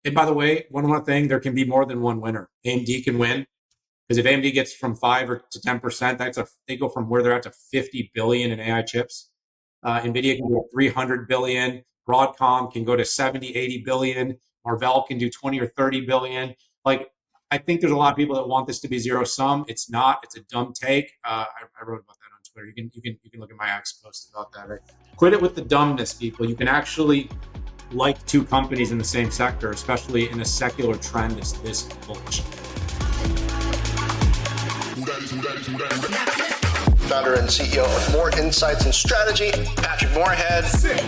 And by the way, one more thing, there can be more than one winner. AMD can win because if AMD gets from 5 or to 10%, they go from where they're at to 50 billion in AI chips. NVIDIA can go to 300 billion. Broadcom can go to 70, 80 billion. Marvell can do 20 or 30 billion. Like, I think there's a lot of people that want this to be zero sum. It's not. It's a dumb take. I wrote about that on Twitter. You can look at my X post about that. Right? Quit it with the dumbness, people. You can actually like two companies in the same sector, especially in a secular trend that's this bullish. Founder and CEO of More Insights and Strategy, Patrick Moorhead. 6,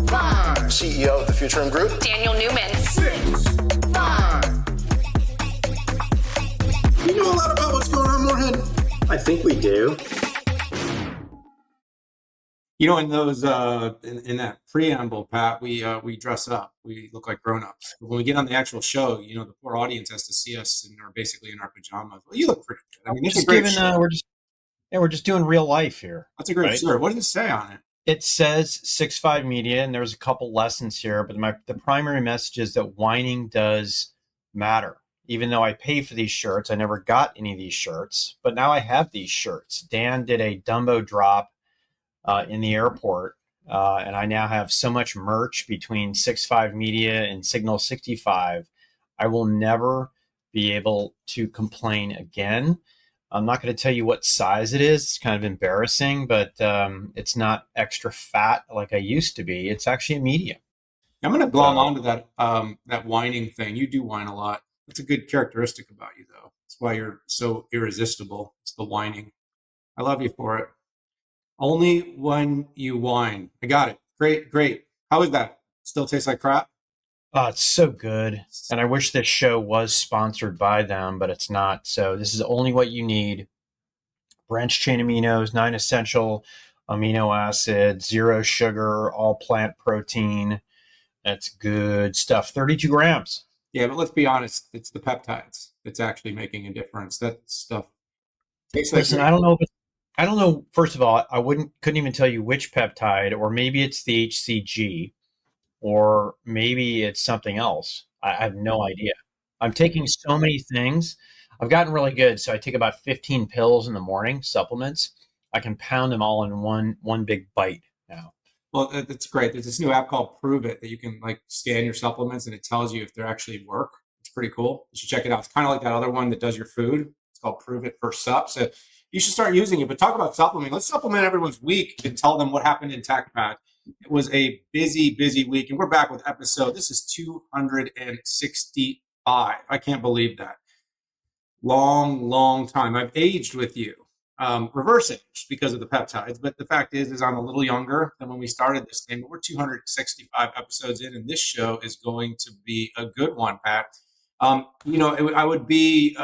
5. CEO of the Futurum Group, Daniel Newman. 6, 5. You know a lot about what's going on, Moorhead? I think we do. You know, in those in that preamble, Pat, we dress up. We look like grown-ups. But when we get on the actual show, you know, the poor audience has to see us and are basically in our pajamas. Well, you look pretty good. I mean, it's a great shirt. We're just doing real life here. That's a great shirt. What does it say on it? It says 6'5 Media, and there's a couple lessons here, but the primary message is that whining does matter. Even though I pay for these shirts, I never got any of these shirts, but now I have these shirts. Dan did a Dumbo drop in the airport, and I now have so much merch between 6'5 Media and Signal 65. I will never be able to complain again. I'm not going to tell you what size it is. It's kind of embarrassing, but it's not extra fat like I used to be. It's actually a medium. I'm going to glom onto that whining thing. You do whine a lot. It's a good characteristic about you, though. That's why you're so irresistible. It's the whining. I love you for it. Only when you whine. I got it. Great. How is that? Still tastes like crap? Oh, it's so good. And I wish this show was sponsored by them, but it's not. So this is only what you need. Branched chain aminos, 9 essential amino acids, 0 sugar, all plant protein. That's good stuff. 32 grams. Yeah, but let's be honest. It's the peptides that's actually making a difference. That stuff tastes like... Listen, I don't know. First of all, couldn't even tell you which peptide, or maybe it's the HCG. Or maybe it's something else. I have no idea. I'm taking so many things. I've gotten really good. So I take about 15 pills in the morning, supplements. I can pound them all in one big bite now. Well, that's great. There's this new app called Prove It that you can like scan your supplements and it tells you if they actually work. It's pretty cool. You should check it out. It's kind of like that other one that does your food. It's called Prove It First Sup. So you should start using it. But talk about supplementing. Let's supplement everyone's week and tell them what happened in TechPad. It was a busy week, and we're back with episode. This is 265. I can't believe that. Long time. I've aged with you. Reverse aged because of the peptides, but the fact is I'm a little younger than when we started this thing, but we're 265 episodes in, and this show is going to be a good one, Pat. I would be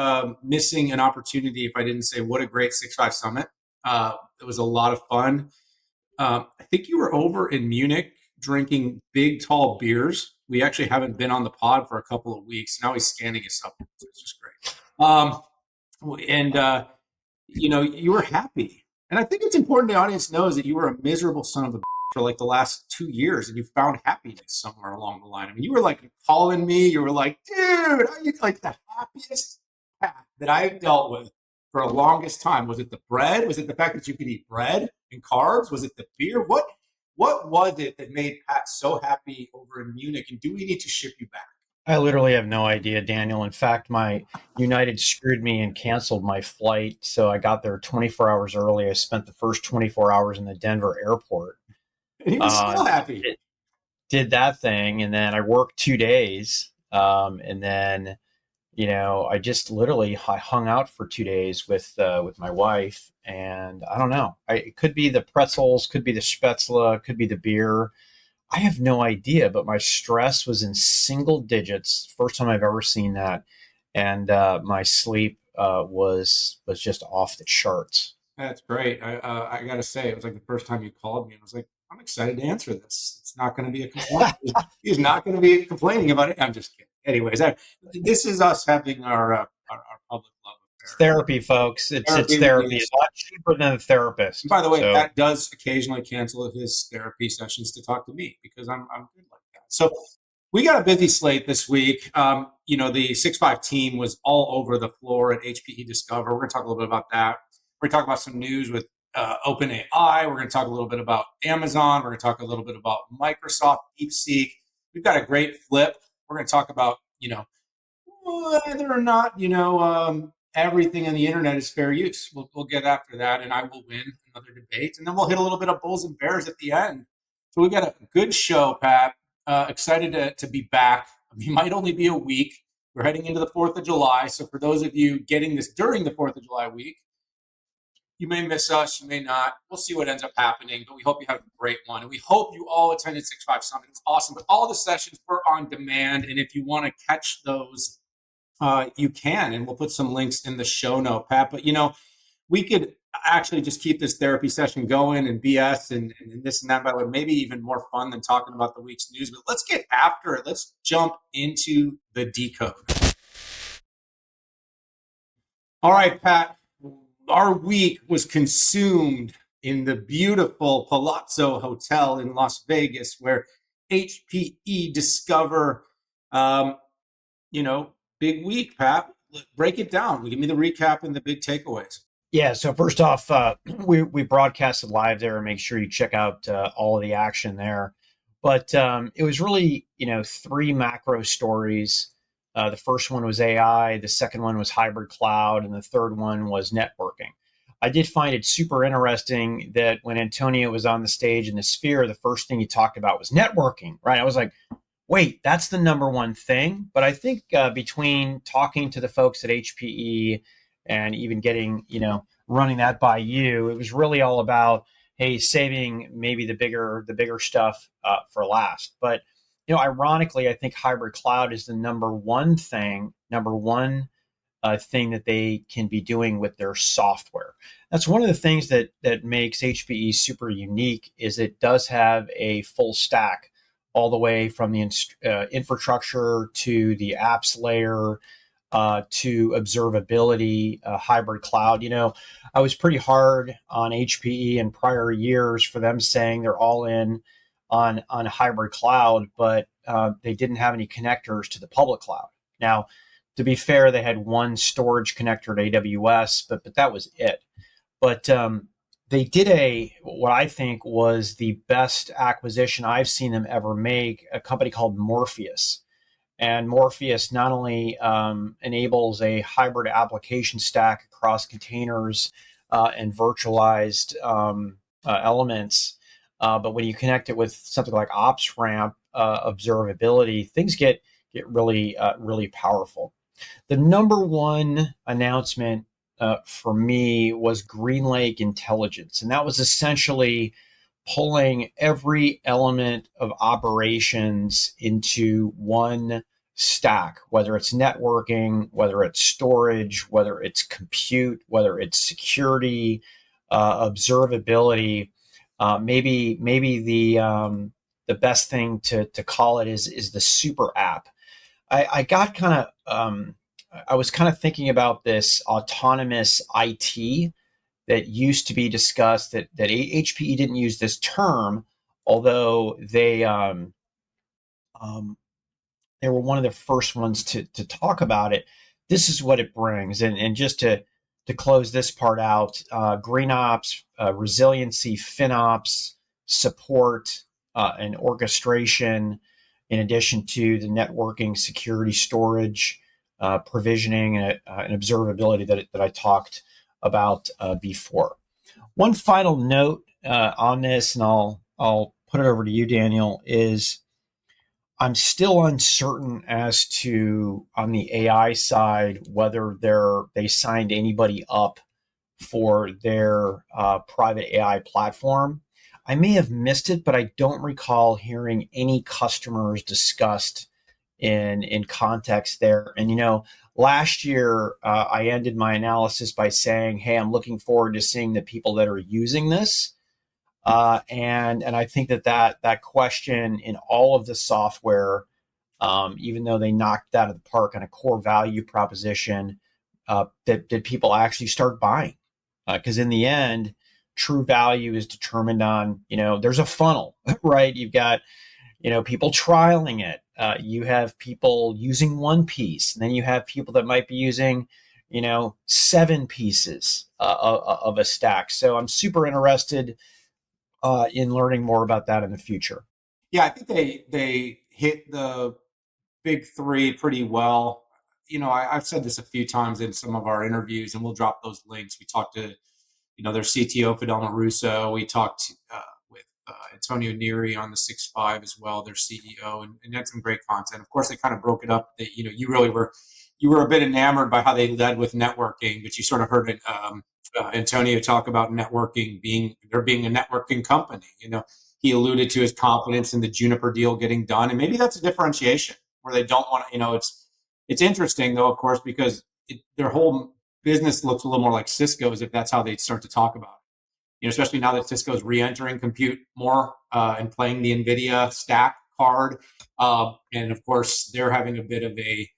missing an opportunity if I didn't say what a great 6.5 Summit. It was a lot of fun. I think you were over in Munich drinking big, tall beers. We actually haven't been on the pod for a couple of weeks. Now he's scanning his supplements, which is great. You were happy. And I think it's important the audience knows that you were a miserable son of a for like the last 2 years, and you found happiness somewhere along the line. I mean, you were like calling me. You were like, dude, are you like the happiest Pat that I've dealt with for the longest time? Was it the bread? Was it the fact that you could eat bread and carbs? Was it the beer? What was it that made Pat so happy over in Munich? And do we need to ship you back? I literally have no idea, Daniel. In fact, my United screwed me and canceled my flight. So I got there 24 hours early. I spent the first 24 hours in the Denver airport. And he was still happy. Did that thing. And then I worked 2 days. And then, I just literally hung out for 2 days with my wife. And I don't know. It could be the pretzels, could be the spätzle, could be the beer. I have no idea, but my stress was in single digits. First time I've ever seen that. And my sleep was just off the charts. That's great. I got to say, it was like the first time you called me and I was like, I'm excited to answer this. It's not going to be a complaint. He's not going to be complaining about it. I'm just kidding. Anyways, this is us having our public love affair. It's therapy, folks. It's therapy. It's a lot cheaper than a therapist. And by the way, Pat does occasionally cancel his therapy sessions to talk to me because I'm good like that. So We got a busy slate this week. The 6.5 team was all over the floor at HPE Discover. We're going to talk a little bit about that. We're going to talk about some news with OpenAI. We're going to talk a little bit about Amazon. We're going to talk a little bit about Microsoft, DeepSeek. We've got a great flip. We're going to talk about, whether or not, everything on the internet is fair use. We'll get after that, and I will win another debate. And then we'll hit a little bit of bulls and bears at the end. So we've got a good show, Pat. Excited to be back. We might only be a week. We're heading into the 4th of July. So for those of you getting this during the 4th of July week, you may miss us, you may not. We'll see what ends up happening, but we hope you have a great one. And we hope you all attended 6.5 Summit. It's awesome. But all the sessions were on demand. And if you want to catch those, you can. And we'll put some links in the show note, Pat. But, we could actually just keep this therapy session going and BS and this and that, but maybe even more fun than talking about the week's news. But let's get after it. Let's jump into the Decode. All right, Pat. Our week was consumed in the beautiful Palazzo Hotel in Las Vegas, where HPE Discover, big week, Pat. Break it down. Give me the recap and the big takeaways. Yeah. So first off, we broadcasted live there, and make sure you check out all of the action there. But it was really, 3 macro stories. The first one was AI, the second one was hybrid cloud, and the third one was networking. I did find it super interesting that when Antonio was on the stage in the Sphere, the first thing he talked about was networking, right? I was like, wait, that's the number one thing. But I think between talking to the folks at HPE and even getting, running that by you, it was really all about, hey, saving maybe the bigger stuff for last. But, ironically, I think hybrid cloud is the number one thing that they can be doing with their software. That's one of the things that makes HPE super unique, is it does have a full stack all the way from the infrastructure to the apps layer, to observability, hybrid cloud. I was pretty hard on HPE in prior years for them saying they're all in on hybrid cloud, but they didn't have any connectors to the public cloud. Now, to be fair, they had one storage connector to AWS, but that was it. But they did what I think was the best acquisition I've seen them ever make, a company called Morpheus. And Morpheus not only enables a hybrid application stack across containers and virtualized elements, but when you connect it with something like OpsRamp observability, things get really, really powerful. The number one announcement for me was GreenLake Intelligence, and that was essentially pulling every element of operations into one stack, whether it's networking, whether it's storage, whether it's compute, whether it's security, observability. Maybe the best thing to call it is the super app. I was kind of thinking about this autonomous IT that used to be discussed, that HPE didn't use this term, although they were one of the first ones to talk about it. This is what it brings. And just to close this part out, GreenOps, resiliency, FinOps, support, and orchestration, in addition to the networking, security, storage, provisioning, and observability that I talked about before. One final note on this, and I'll put it over to you, Daniel, is I'm still uncertain as to, on the AI side, whether they signed anybody up for their private AI platform. I may have missed it, but I don't recall hearing any customers discussed in context there. And, last year, I ended my analysis by saying, hey, I'm looking forward to seeing the people that are using this. And I think that question in all of the software, even though they knocked it out of the park on a core value proposition, did people actually start buying? Because in the end, true value is determined on, there's a funnel, right? You've got, people trialing it. You have people using one piece, and then you have people that might be using, 7 pieces of a stack. So I'm super interested in learning more about that in the future. Yeah, I think they hit the big three pretty well. I've said this a few times in some of our interviews, and we'll drop those links. We talked to, their CTO, Fidelma Russo. We talked with Antonio Neri on the 6.5 as well, their CEO, and had some great content. Of course, they kind of broke it up. That you were a bit enamored by how they led with networking, but you sort of heard it, Antonio talk about networking being a networking company. He alluded to his confidence in the Juniper deal getting done, and maybe that's a differentiation where they don't want to. It's interesting though, of course, because their whole business looks a little more like Cisco's if that's how they start to talk about it. Especially now that Cisco's re-entering compute more and playing the NVIDIA stack card, and of course they're having a bit of a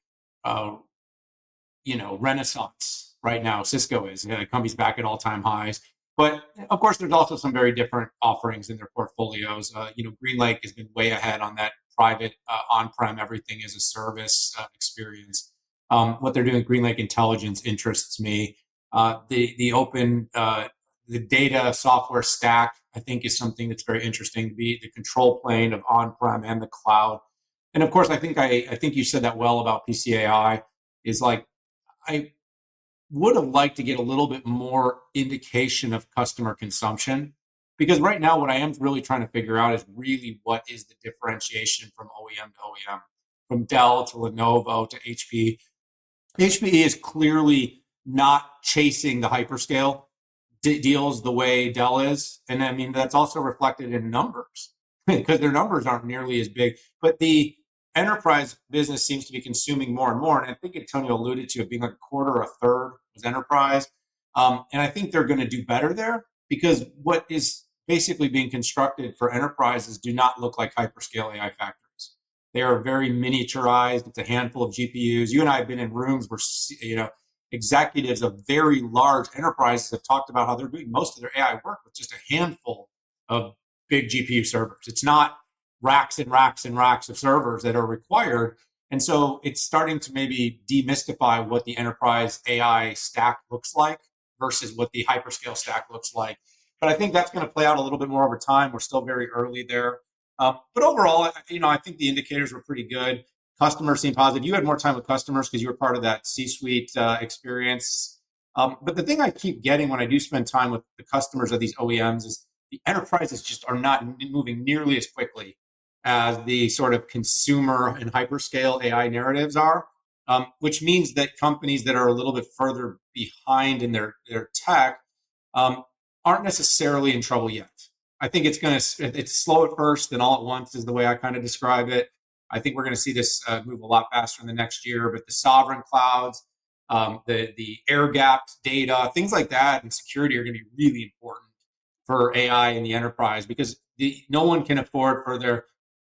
renaissance right now. Cisco is company's back at all-time highs, but of course there's also some very different offerings in their portfolios. GreenLake has been way ahead on that private on-prem everything as a service experience. What they're doing with GreenLake Intelligence interests me. The open the data software stack, I think, is something that's very interesting to be the control plane of on-prem and the cloud. And of course, I think you said that well about PCAI. Is like I would have liked to get a little bit more indication of customer consumption, because right now what I am really trying to figure out is really what is the differentiation from OEM to OEM, from Dell to Lenovo to HPE. HPE is clearly not chasing the hyperscale deals the way Dell is, and I mean that's also reflected in numbers because their numbers aren't nearly as big, but the enterprise business seems to be consuming more and more. And I think Antonio alluded to it being like a quarter or a third was enterprise. And I think they're going to do better there because what is basically being constructed for enterprises do not look like hyperscale AI factories. They are very miniaturized. It's a handful of GPUs. You and I have been in rooms where, executives of very large enterprises have talked about how they're doing most of their AI work with just a handful of big GPU servers. It's not racks and racks and racks of servers that are required. And so it's starting to maybe demystify what the enterprise AI stack looks like versus what the hyperscale stack looks like. But I think that's going to play out a little bit more over time. We're still very early there. But overall, I think the indicators were pretty good. Customers seem positive. You had more time with customers because you were part of that C-suite experience. But the thing I keep getting when I do spend time with the customers of these OEMs is the enterprises just are not moving nearly as quickly as the sort of consumer and hyperscale AI narratives are, which means that companies that are a little bit further behind in their tech aren't necessarily in trouble yet. I think it's slow at first, then all at once is the way I kind of describe it. I think we're going to see this move a lot faster in the next year, but the sovereign clouds, the air-gapped data, things like that, and security are going to be really important for AI in the enterprise because no one can afford for their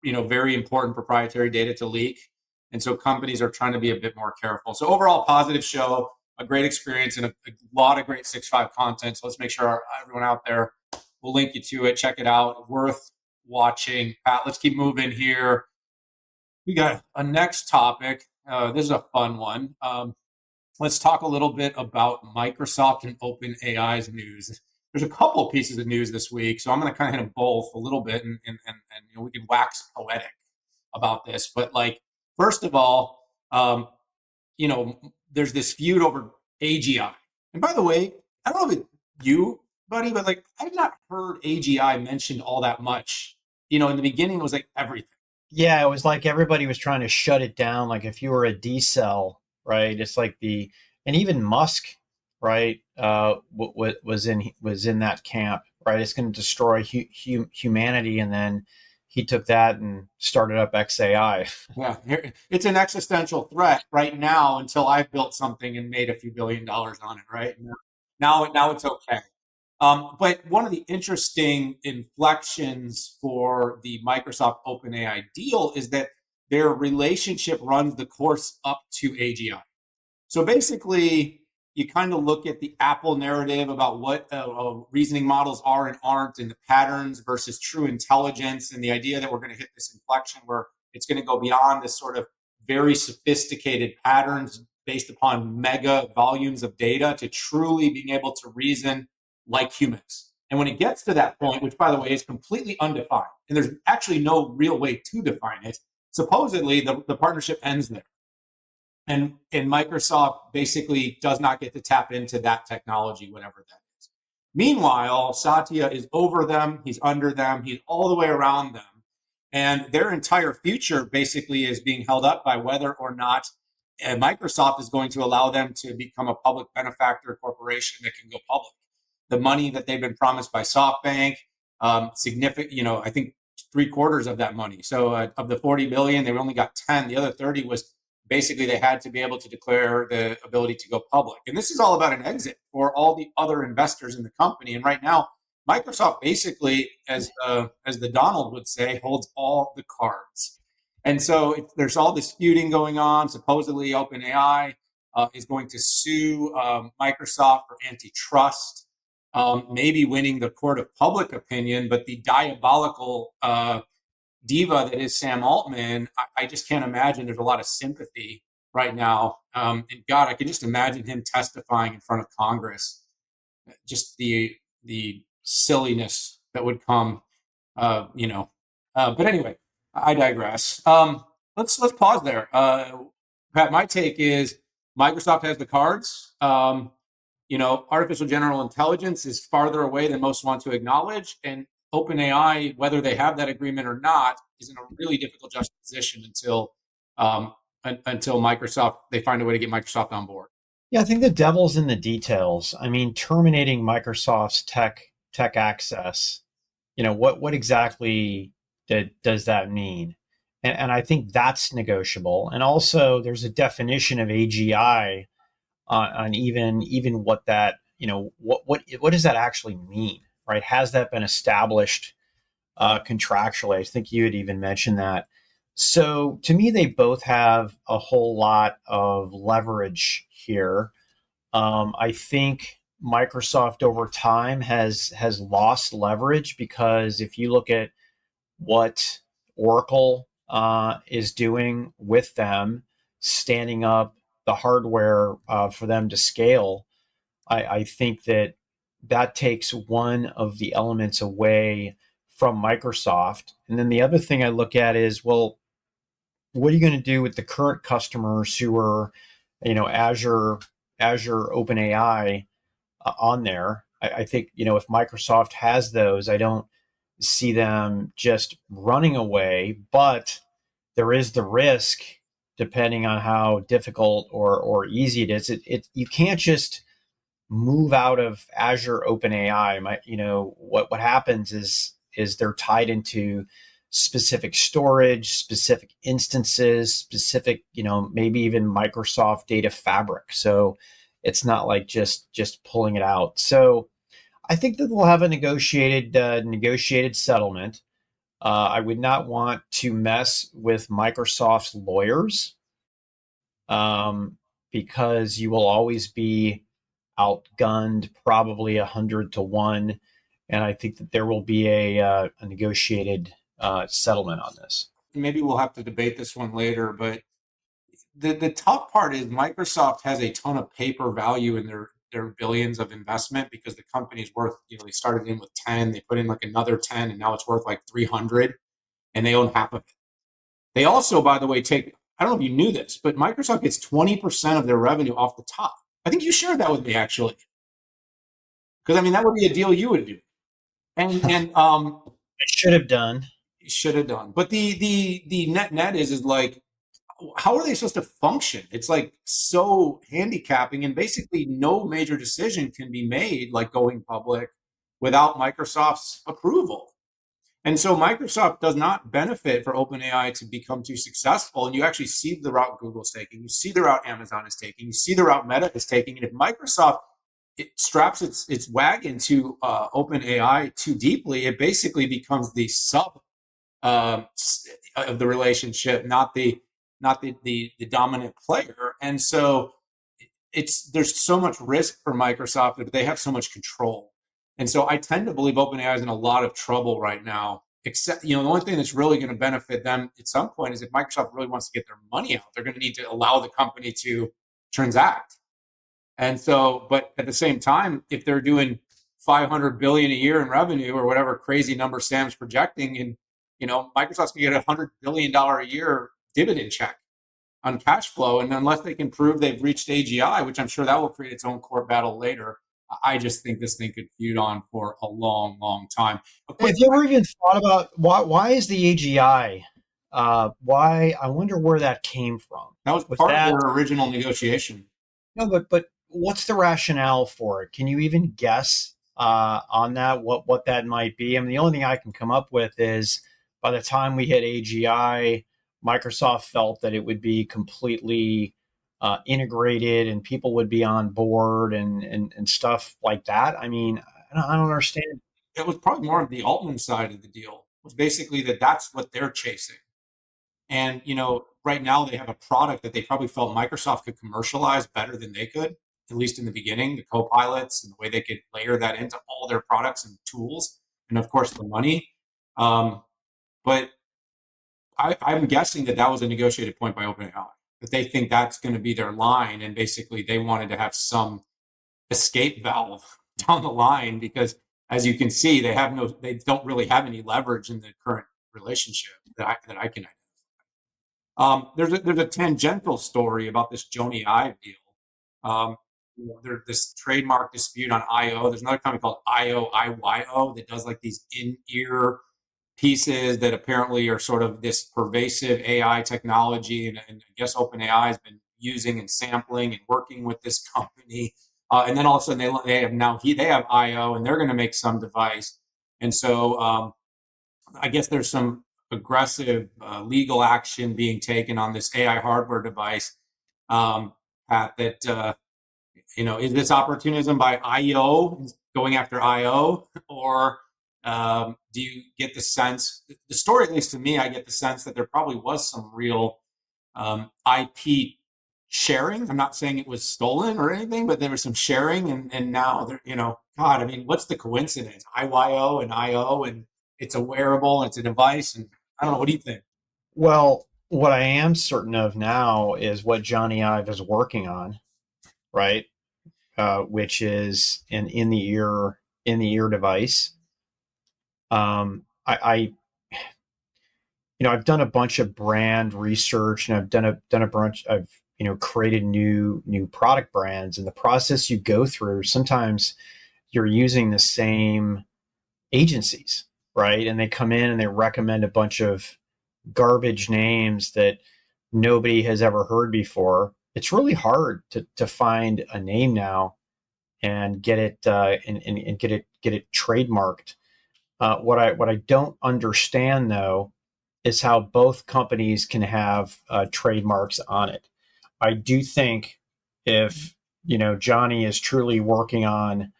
very important proprietary data to leak. And so companies are trying to be a bit more careful. So overall, positive show, a great experience, and a lot of great 6.5 content. So let's make sure everyone out there, we'll link you to it. Check it out. Worth watching. Pat, let's keep moving here. We got a next topic. This is a fun one. Let's talk a little bit about Microsoft and OpenAI's news. There's a couple of pieces of news this week, so I'm going to kind of hit them both a little bit, and we can wax poetic about this. But first of all, there's this feud over AGI. And by the way, I don't know if you, buddy, but I've not heard AGI mentioned all that much. In the beginning, it was everything. Yeah, it was like everybody was trying to shut it down. Like if you were a D-cell, right? It's like and even Musk, right, was in that camp, right? It's going to destroy humanity, and then he took that and started up XAI. Yeah, it's an existential threat right now until I've built something and made a few $1 billion on it, right? Now it's okay. But one of the interesting inflections for the Microsoft OpenAI deal is that their relationship runs the course up to AGI. So basically, you kind of look at the Apple narrative about what reasoning models are and aren't, and the patterns versus true intelligence, and the idea that we're going to hit this inflection where It's going to go beyond this sort of very sophisticated patterns based upon mega volumes of data to truly being able to reason like humans. And when it gets to that point, which by the way is completely undefined, and there's actually no real way to define it, supposedly the partnership ends there. And Microsoft basically does not get to tap into that technology, whatever that is. Meanwhile, Satya is over them, he's under them, he's all the way around them. And their entire future basically is being held up by whether or not Microsoft is going to allow them to become a public benefactor corporation that can go public. The money that they've been promised by SoftBank, significant, I think 3/4 of that money. So of the 40 billion, they only got 10. The other 30 was basically they had to be able to declare the ability to go public. And this is all about an exit for all the other investors in the company. And right now, Microsoft basically, as the Donald would say, holds all the cards. And so there's all this feuding going on. Supposedly, OpenAI is going to sue Microsoft for antitrust, maybe winning the court of public opinion. But the diabolical diva that is Sam Altman, I just can't imagine there's a lot of sympathy right now. And God, I can just imagine him testifying in front of Congress. Just the silliness that would come, But anyway, I digress. Let's pause there. Pat, my take is Microsoft has the cards. Artificial general intelligence is farther away than most want to acknowledge, and OpenAI, whether they have that agreement or not, is in a really difficult juxtaposition until Microsoft, they find a way to get Microsoft on board. Yeah, I think the devil's in the details. I mean, terminating Microsoft's tech access, what exactly does that mean? And I think that's negotiable. And also, there's a definition of AGI on even what that, what does that actually mean, right? Has that been established contractually? I think you had even mentioned that. So to me, they both have a whole lot of leverage here. I think Microsoft over time has lost leverage because if you look at what Oracle is doing with them, standing up the hardware for them to scale, I think that takes one of the elements away from Microsoft. And then the other thing I look at is, well, what are you going to do with the current customers who are, Azure, OpenAI on there? I think, if Microsoft has those, I don't see them just running away, but there is the risk, depending on how difficult or easy it is. You can't just move out of Azure OpenAI. What happens is they're tied into specific storage, specific instances, specific, maybe even Microsoft data fabric. So it's not like just pulling it out. So I think that we'll have a negotiated settlement. I would not want to mess with Microsoft's lawyers because you will always be outgunned, probably 100-1. And I think that there will be a negotiated settlement on this. Maybe we'll have to debate this one later, but the tough part is Microsoft has a ton of paper value in their billions of investment because the company's worth, they started in with 10, they put in like another 10, and now it's worth like 300, and they own half of it. They also, by the way, I don't know if you knew this, but Microsoft gets 20% of their revenue off the top. I think you shared that with me, actually. Because, that would be a deal you would do. And I should have done. But the net is like, how are they supposed to function? It's like so handicapping, and basically no major decision can be made, like going public, without Microsoft's approval. And so Microsoft does not benefit for OpenAI to become too successful. And you actually see the route Google's taking, you see the route Amazon is taking, you see the route Meta is taking. And if Microsoft straps its wagon to OpenAI too deeply, it basically becomes the sub of the relationship, not the dominant player. And so there's so much risk for Microsoft, but they have so much control. And so I tend to believe OpenAI is in a lot of trouble right now Except, the only thing that's really going to benefit them at some point is if Microsoft really wants to get their money out, they're going to need to allow the company to transact. And so, but at the same time, if they're doing 500 billion a year in revenue or whatever crazy number Sam's projecting, and Microsoft's going to get $100 billion a year dividend check on cash flow, and unless they can prove they've reached AGI, which I'm sure that will create its own court battle later, I just think this thing could feud on for a long, long time. Have you ever even thought about why is the AGI? Why? I wonder where that came from. That was part of their original negotiation. No, but what's the rationale for it? Can you even guess on that? What that might be? I mean, the only thing I can come up with is by the time we hit AGI, Microsoft felt that it would be completely integrated and people would be on board and stuff like that. I mean, I don't understand. It was probably more of the Altman side of the deal. It was basically that's what they're chasing. And, right now they have a product that they probably felt Microsoft could commercialize better than they could, at least in the beginning, the co-pilots and the way they could layer that into all their products and tools. And of course the money. But I'm guessing that was a negotiated point by OpenAI, that they think that's going to be their line. And basically they wanted to have some escape valve down the line, because as you can see, they don't really have any leverage in the current relationship that I can identify. There's a tangential story about this Jony Ive deal. There's this trademark dispute on IO. There's another company called IYO that does like these in-ear pieces that apparently are sort of this pervasive AI technology, and I guess OpenAI has been using and sampling and working with this company. And then all of a sudden they have IO, and they're going to make some device. And so I guess there's some aggressive legal action being taken on this AI hardware device. Pat, that is this opportunism by IO going after IO, or do you get the sense, the story, at least to me, I get the sense that there probably was some real IP sharing. I'm not saying it was stolen or anything, but there was some sharing, and now God, I mean, what's the coincidence? IYO and IO, and it's a wearable, it's a device, and I don't know. What do you think? Well, what I am certain of now is what Jony Ive is working on, right? Which is an in the ear device. I've done a bunch of brand research, and I've done a bunch. I've created new product brands, and the process you go through, sometimes you're using the same agencies, right? And they come in and they recommend a bunch of garbage names that nobody has ever heard before. It's really hard to find a name now and get it and get it trademarked. What I don't understand though is how both companies can have trademarks on it. I do think if Jony is truly working on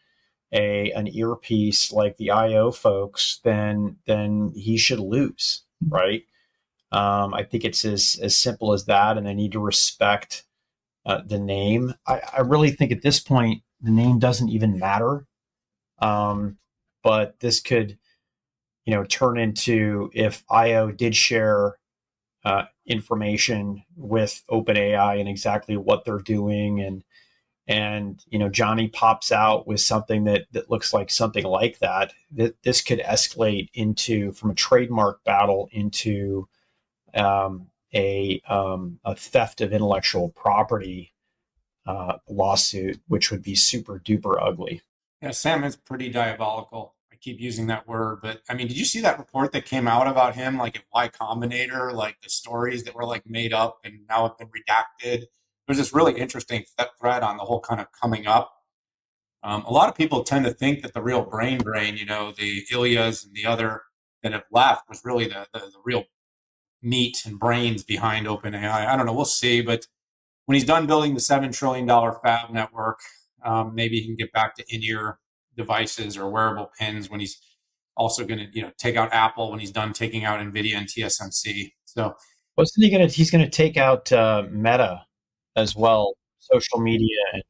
an earpiece like the IO folks, then he should lose, right? I think it's as simple as that, and they need to respect the name. I really think at this point the name doesn't even matter, but this could turn into, if IO did share information with OpenAI and exactly what they're doing, and Jony pops out with something that looks like something like that, this could escalate from a trademark battle into a theft of intellectual property lawsuit, which would be super duper ugly. Yeah, Sam is pretty diabolical. I keep using that word, but I mean, did you see that report that came out about him, like at Y Combinator, like the stories that were like made up and now have been redacted? There's this really interesting thread on the whole kind of coming up. A lot of people tend to think that the real brain, the Ilias and the other that have left, was really the real meat and brains behind OpenAI. I don't know. We'll see. But when he's done building the $7 trillion fab network, maybe he can get back to in-ear devices or wearable pins, when he's also going to take out Apple, when he's done taking out NVIDIA and TSMC. So wasn't he he's going to take out Meta as well, social media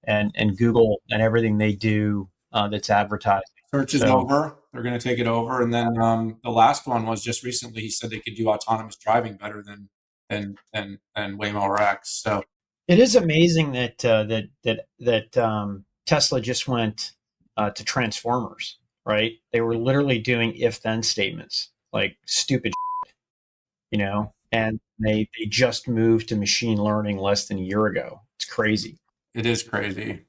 and Google and everything they do that's advertising. Search is over. They're going to take it over. And then the last one was just recently. He said they could do autonomous driving better than Waymo or X. So it is amazing that Tesla just went to Transformers, right? They were literally doing if-then statements, like stupid, and they just moved to machine learning less than a year ago. It's crazy. It is crazy.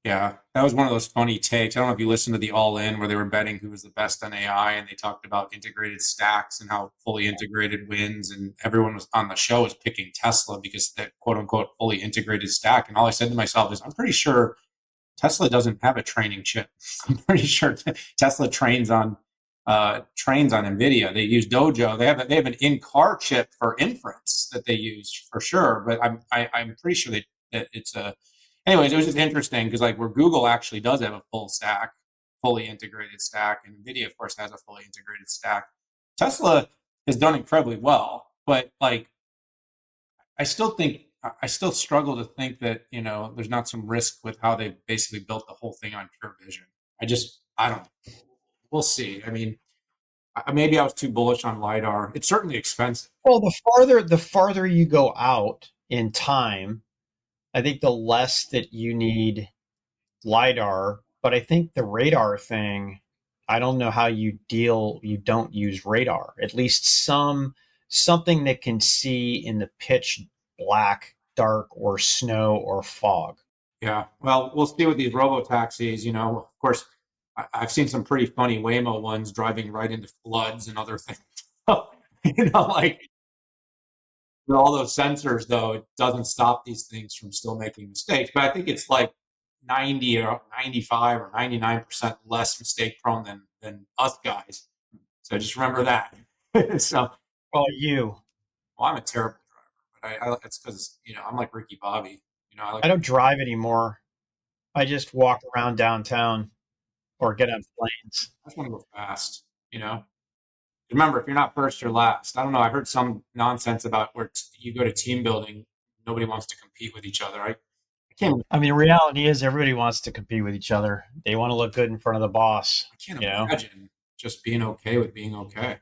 Yeah, that was one of those funny takes. I don't know if you listened to the All In where they were betting who was the best on AI, and they talked about integrated stacks and how fully integrated wins, and everyone was on the show was picking Tesla because that quote unquote fully integrated stack. And all I said to myself is, I'm pretty sure Tesla doesn't have a training chip. I'm pretty sure Tesla trains on NVIDIA. They use Dojo. They have an in-car chip for inference that they use for sure. But I'm pretty sure that it's a. Anyways, it was just interesting because like where Google actually does have a fully integrated stack, and NVIDIA of course has a fully integrated stack. Tesla has done incredibly well, but like I still struggle to think that there's not some risk with how they basically built the whole thing on pure vision. I don't. We'll see. I mean, maybe I was too bullish on LiDAR. It's certainly expensive. Well, the farther you go out in time, I think the less that you need LiDAR. But I think the radar thing, I don't know how you don't use radar. At least something that can see in the pitch black, dark, or snow or fog. Yeah. Well, we'll see with these robo-taxis. Of course, I've seen some pretty funny Waymo ones driving right into floods and other things. Like with all those sensors, though, it doesn't stop these things from still making mistakes. But I think it's like 90 or 95 or 99% less mistake prone than us guys. So just remember that. So, you. Well, I'm a terrible driver, but it's because I'm like Ricky Bobby. I don't drive anymore. I just walk around downtown or get on planes. I just want to go fast. Remember, if you're not first, you're last. I don't know. I heard some nonsense about where you go to team building, nobody wants to compete with each other. I can't. I mean, reality is everybody wants to compete with each other. They want to look good in front of the boss. I can't imagine just being okay with being okay. It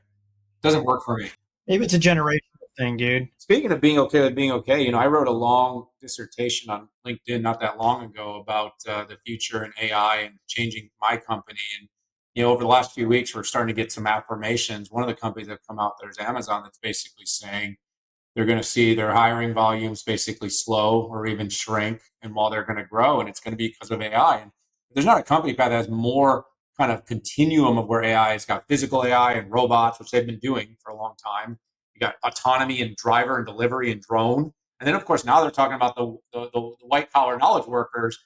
doesn't work for me. Maybe it's a generational thing, dude. Speaking of being okay with being okay, I wrote a long dissertation on LinkedIn not that long ago about the future in AI and changing my company. And over the last few weeks, we're starting to get some affirmations. One of the companies that have come out there is Amazon, that's basically saying they're going to see their hiring volumes basically slow or even shrink, and while they're going to grow, and it's going to be because of AI. And there's not a company, Pat, that has more kind of continuum of where AI has got physical AI and robots, which they've been doing for a long time. You got autonomy and driver and delivery and drone. And then, of course, now they're talking about the white collar knowledge workers.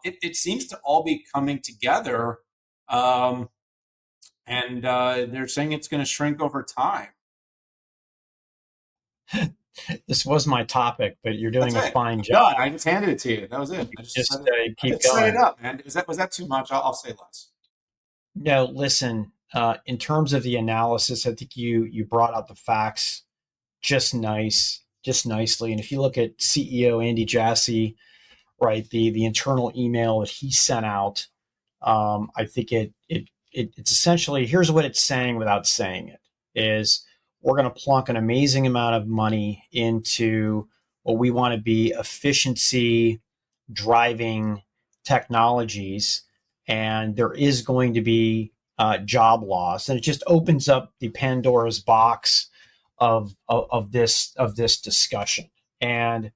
It seems to all be coming together. And they're saying it's going to shrink over time. This was my topic, but you're doing a fine job. I just handed it to you. That was it. Keep going. Set it up, man. Was that too much? I'll say less. No, listen. In terms of the analysis, I think you brought out the facts just nicely. And if you look at CEO Andy Jassy, right, the internal email that he sent out, I think it's essentially, here's what it's saying without saying it, is we're going to plunk an amazing amount of money into what we want to be efficiency driving technologies, and there is going to be job loss, and it just opens up the Pandora's box of this discussion. And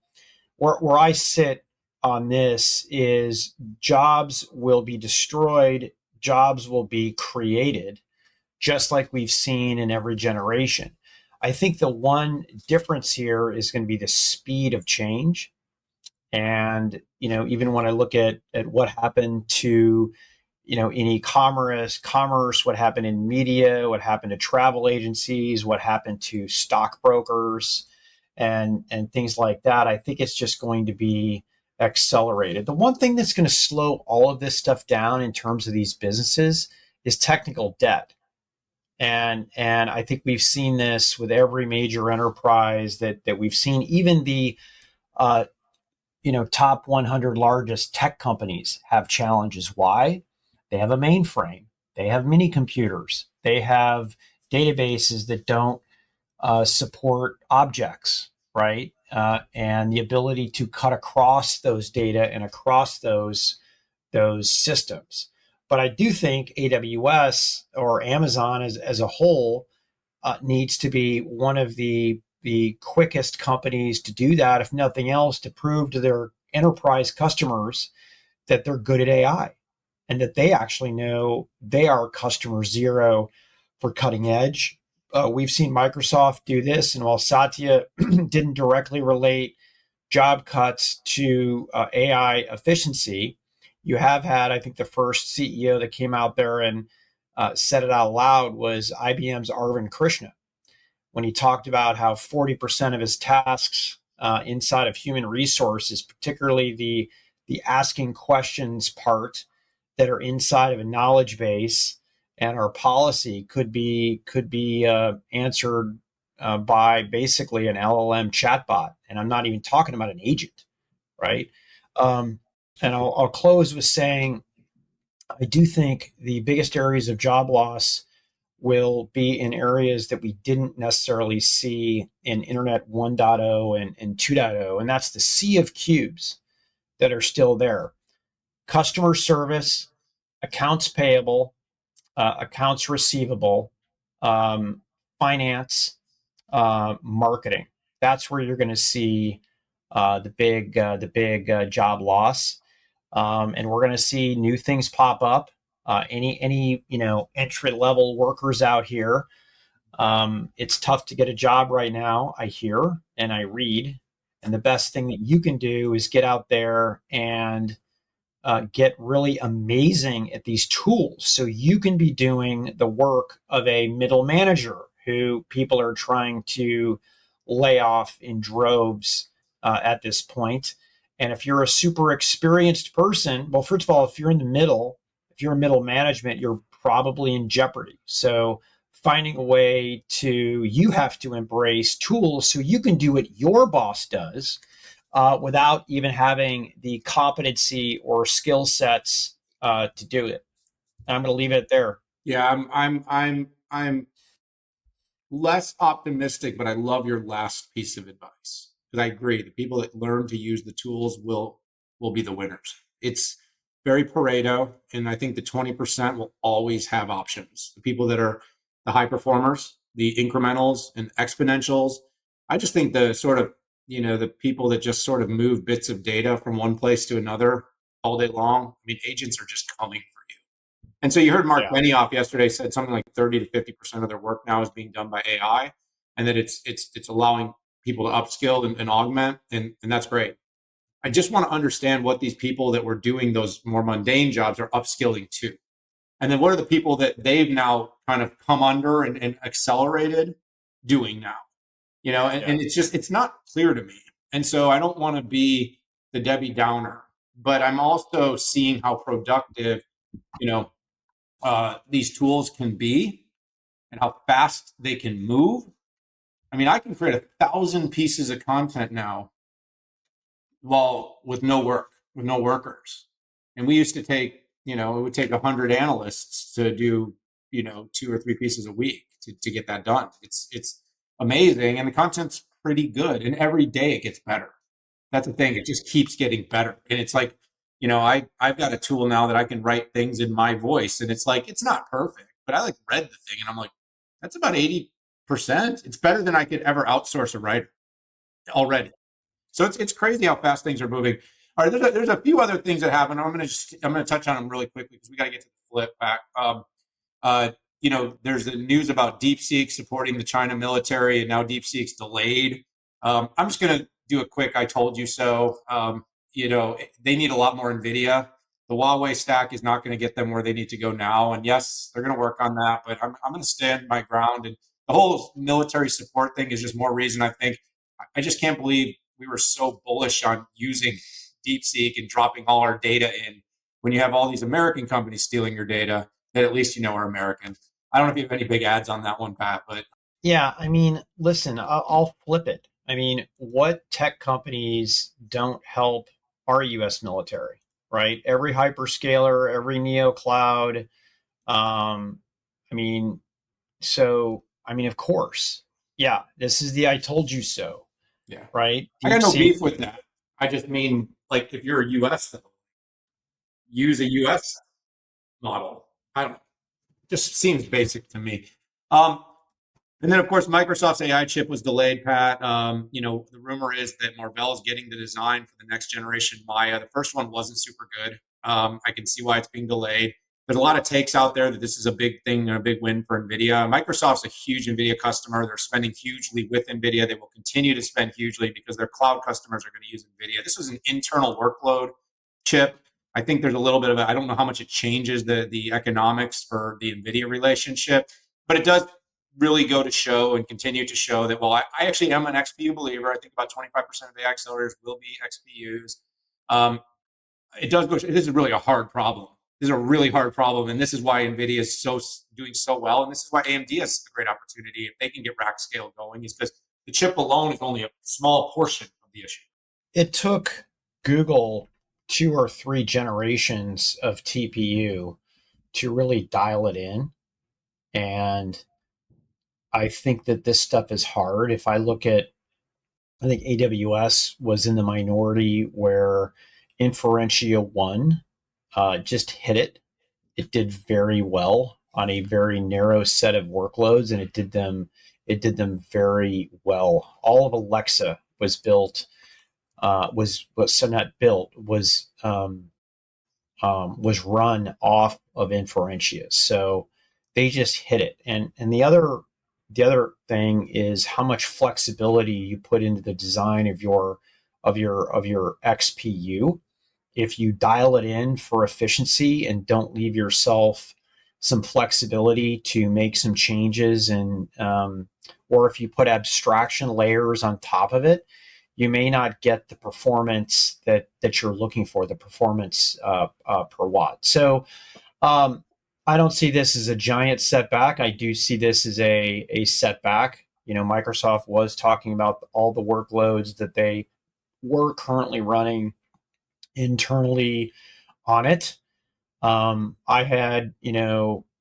where I sit on this is jobs will be destroyed, jobs will be created, just like we've seen in every generation. I think the one difference here is going to be the speed of change. And, even when I look at what happened to, in e-commerce, what happened in media, what happened to travel agencies, what happened to stockbrokers and things like that, I think it's just going to be accelerated. The one thing that's going to slow all of this stuff down in terms of these businesses is technical debt. And I think we've seen this with every major enterprise that we've seen. Even the top 100 largest tech companies have challenges. Why? They have a mainframe. They have mini computers. They have databases that don't support objects, right? And the ability to cut across those data and across those systems. But I do think AWS or Amazon as a whole needs to be one of the quickest companies to do that, if nothing else, to prove to their enterprise customers that they're good at AI and that they actually know they are customer zero for cutting edge. We've seen Microsoft do this, and while Satya didn't directly relate job cuts to AI efficiency, you have had, I think, the first CEO that came out there and said it out loud was IBM's Arvind Krishna, when he talked about how 40% of his tasks inside of human resources, particularly the asking questions part that are inside of a knowledge base and our policy, could be answered by basically an LLM chatbot. And I'm not even talking about an agent, right? And I'll close with saying I do think the biggest areas of job loss will be in areas that we didn't necessarily see in Internet 1.0 and 2.0, and that's the sea of cubes that are still there. Customer service, accounts payable, accounts receivable, finance, marketing. That's where you're going to see the big job loss, and we're going to see new things pop up. Any entry level workers out here. It's tough to get a job right now. I hear and I read, and the best thing that you can do is get out there and get really amazing at these tools, so you can be doing the work of a middle manager who people are trying to lay off in droves at this point. And if you're a super experienced person, well, first of all, if you're in the middle, if you're in middle management, you're probably in jeopardy. So finding a way you have to embrace tools so you can do what your boss does without even having the competency or skill sets to do it. And I'm going to leave it there. Yeah, I'm less optimistic, but I love your last piece of advice, because I agree. The people that learn to use the tools will be the winners. It's very Pareto, and I think the 20% will always have options. The people that are the high performers, the incrementals and exponentials. I just think the sort of, the people that just sort of move bits of data from one place to another all day long. I mean, agents are just coming for you. And so you heard Mark Benioff yesterday said something like 30 to 50% of their work now is being done by AI, and that it's allowing people to upskill and augment, and that's great. I just want to understand what these people that were doing those more mundane jobs are upskilling to. And then what are the people that they've now kind of come under and accelerated doing now? And it's not clear to me. And so I don't want to be the Debbie Downer, but I'm also seeing how productive, these tools can be and how fast they can move. I mean, I can create 1,000 pieces of content now with no workers. And we used to take, it would take 100 analysts to do, 2 or 3 pieces a week to get that done. It's amazing. And the content's pretty good. And every day it gets better. That's the thing. It just keeps getting better. And it's like, I've got a tool now that I can write things in my voice. And it's like, it's not perfect, but I read the thing and I'm like, that's about 80%. It's better than I could ever outsource a writer already. So it's crazy how fast things are moving. All right, there's a few other things that happen. I'm going to touch on them really quickly because we got to get to the flip back. There's the news about DeepSeek supporting the China military, and now DeepSeek's delayed. I'm just going to do a quick "I told you so." They need a lot more NVIDIA. The Huawei stack is not going to get them where they need to go now. And yes, they're going to work on that, but I'm going to stand my ground. And the whole military support thing is just more reason. I think I just can't believe we were so bullish on using DeepSeek and dropping all our data in when you have all these American companies stealing your data that at least are American. I don't know if you have any big ads on that one, Pat, but yeah, I mean, listen, I'll flip it. I mean, what tech companies don't help our U.S. military? right? Every hyperscaler, every neo cloud. I mean, of course, yeah, this is the I told you so, Yeah. right? I got Deep no seek. beef with that. I just mean, like, if you're a US, though, use a US model. I don't, just seems basic to me. Um, and then, of course, Microsoft's AI chip was delayed, Pat. The rumor is that Marvell is getting the design for the next generation Maya. The first one wasn't super good. I can see why it's being delayed. There's a lot of takes out there that this is a big thing and a big win for NVIDIA. Microsoft's a huge NVIDIA customer. They're spending hugely with NVIDIA. They will continue to spend hugely because their cloud customers are going to use NVIDIA. This was an internal workload chip. I think there's a little bit of I don't know how much it changes the economics for the NVIDIA relationship, but it does really go to show and continue to show that, well, I actually am an XPU believer. I think about 25% of AI accelerators will be XPUs. It does go, this is really a hard problem. This is a really hard problem. And this is why NVIDIA is doing so well. And this is why AMD has a great opportunity if they can get rack scale going, is because the chip alone is only a small portion of the issue. It took Google 2 or 3 generations of TPU to really dial it in. And I think that this stuff is hard. If I look at, I think AWS was in the minority where Inferentia 1 just hit it. It did very well on a very narrow set of workloads, and it did them very well. All of Alexa was built, was not built, was run off of Inferentia. So they just hit it. And the other thing is how much flexibility you put into the design of your XPU. If you dial it in for efficiency and don't leave yourself some flexibility to make some changes, and or if you put abstraction layers on top of it, you may not get the performance that you're looking for, the performance per watt. So I don't see this as a giant setback. I do see this as a setback. Microsoft was talking about all the workloads that they were currently running internally on it. I had,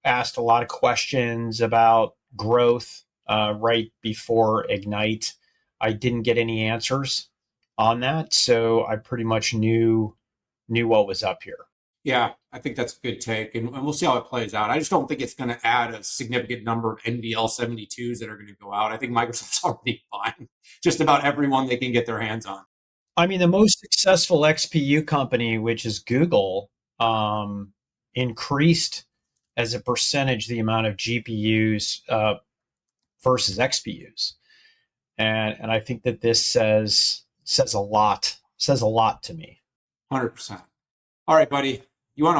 asked a lot of questions about growth right before Ignite. I didn't get any answers on that, so I pretty much knew what was up here. Yeah, I think that's a good take, and we'll see how it plays out. I just don't think it's going to add a significant number of NVL72s that are going to go out. I think Microsoft's already buying just about everyone they can get their hands on. I mean, the most successful XPU company, which is Google, increased as a percentage the amount of GPUs versus XPUs, and I think that this says a lot to me. 100%. All right, buddy. You ready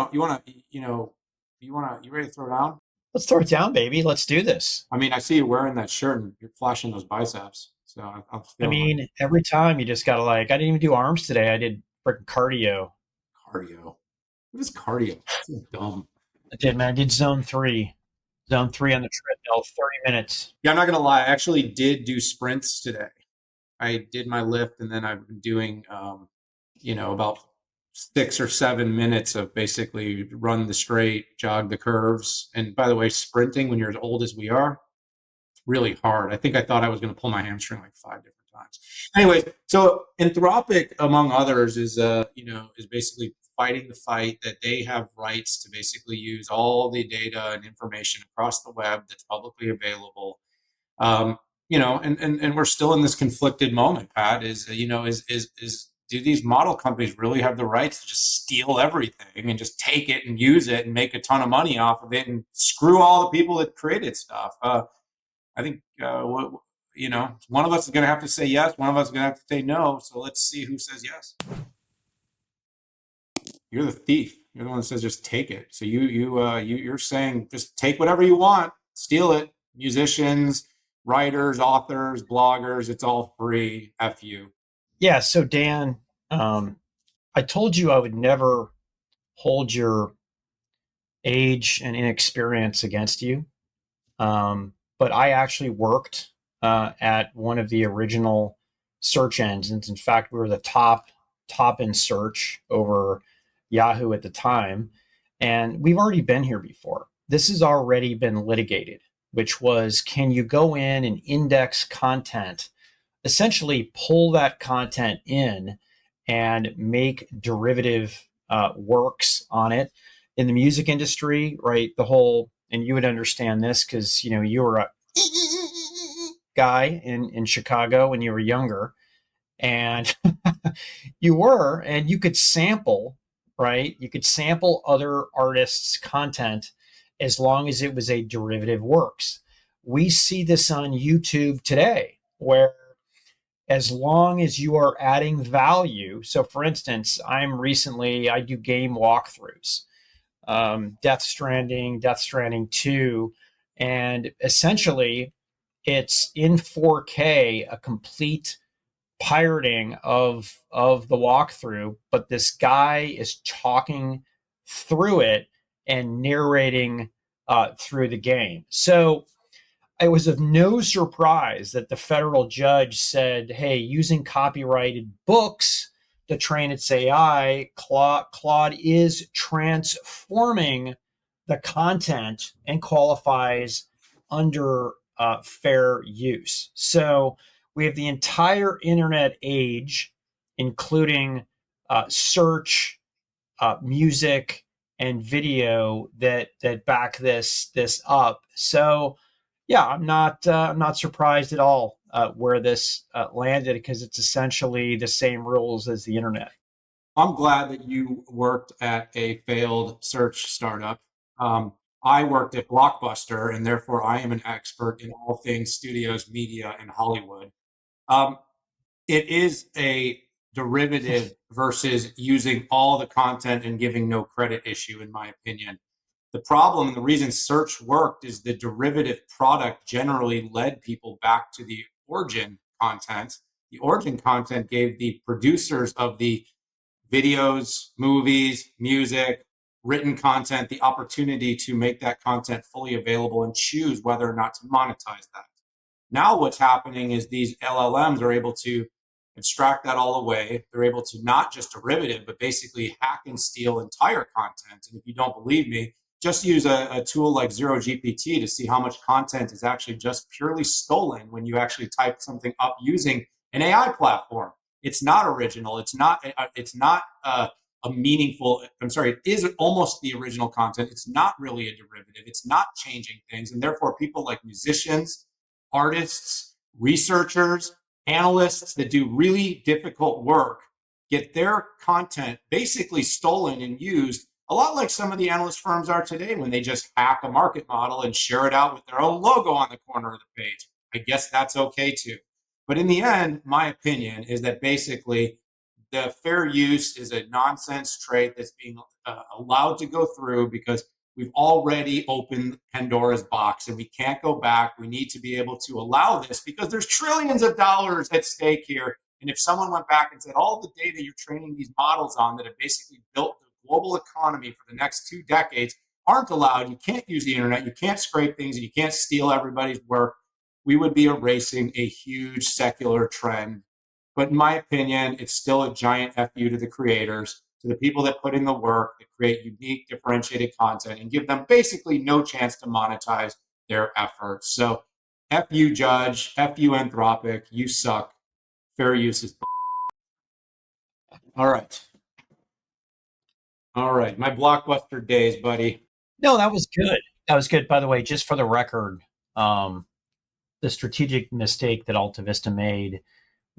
to throw down? Let's throw it down, baby. Let's do this. I mean, I see you wearing that shirt and you're flashing those biceps. So I mean, every time you just gotta I didn't even do arms today. I did freaking cardio. Cardio. What is cardio? That's dumb. I did, man. I did zone 3 on the treadmill, 30 minutes. Yeah, I'm not gonna lie. I actually did do sprints today. I did my lift, and then I've been doing, about 6 or 7 minutes of basically run the straight, jog the curves. And by the way, sprinting when you're as old as we are, it's really hard. I think I thought I was going to pull my hamstring like 5 different times. Anyways, so Anthropic, among others, is basically fighting the fight that they have rights to basically use all the data and information across the web that's publicly available. And we're still in this conflicted moment, Pat, do these model companies really have the rights to just steal everything and just take it and use it and make a ton of money off of it and screw all the people that created stuff? I think, one of us is going to have to say yes. One of us is going to have to say no. So let's see who says yes. You're the thief. You're the one that says just take it. So you're saying just take whatever you want, steal it. Musicians, writers, authors, bloggers, it's all free. F you. Yeah. So Dan, I told you I would never hold your age and inexperience against you. But I actually worked at one of the original search engines. In fact, we were the top in search over Yahoo at the time. And we've already been here before. This has already been litigated, which was, can you go in and index content, essentially pull that content in and make derivative works on it? In the music industry, right? The whole, and you would understand this because, you know, you were a guy in Chicago when you were younger, and and you could sample, right? You could sample other artists' content as long as it was a derivative works. We see this on YouTube today, where as long as you are adding value. So for instance, I do game walkthroughs, Death Stranding 2, and essentially it's in 4K, a complete pirating of the walkthrough, but this guy is talking through it and narrating through the game. So it was of no surprise that the federal judge said, hey, using copyrighted books to train its AI, Claude is transforming the content and qualifies under fair use. So we have the entire internet age, including search, music, and video that back this up. So yeah, I'm not surprised at all where this landed, because it's essentially the same rules as the internet. I'm glad that you worked at a failed search startup. I worked at Blockbuster, and therefore I am an expert in all things studios, media, and Hollywood. Um, it is a derivative versus using all the content and giving no credit issue, in my opinion. The problem, and the reason search worked, is the derivative product generally led people back to the origin content. The origin content gave the producers of the videos, movies, music, written content the opportunity to make that content fully available and choose whether or not to monetize that. Now what's happening is these LLMs are able to abstract that all away. They're able to not just derivative, but basically hack and steal entire content. And if you don't believe me, just use a tool like Zero GPT to see how much content is actually just purely stolen when you actually type something up using an AI platform. It's not original. It's not a meaningful. I'm sorry. It is almost the original content. It's not really a derivative. It's not changing things, and therefore, people like musicians, artists, researchers, analysts that do really difficult work get their content basically stolen and used, a lot like some of the analyst firms are today when they just hack a market model and share it out with their own logo on the corner of the page. I guess that's okay too. But in the end, my opinion is that basically the fair use is a nonsense trait that's being allowed to go through because we've already opened Pandora's box and we can't go back. We need to be able to allow this because there's trillions of dollars at stake here. And if someone went back and said all the data you're training these models on that have basically built the global economy for the next 2 decades aren't allowed, you can't use the internet, you can't scrape things, and you can't steal everybody's work, we would be erasing a huge secular trend. But in my opinion, it's still a giant FU to the creators, to the people that put in the work, that create unique, differentiated content, and give them basically no chance to monetize their efforts. So FU Judge, FU Anthropic, you suck. Fair use is. All right. All right. My Blockbuster days, buddy. No, that was good. That was good. By the way, just for the record, the strategic mistake that AltaVista made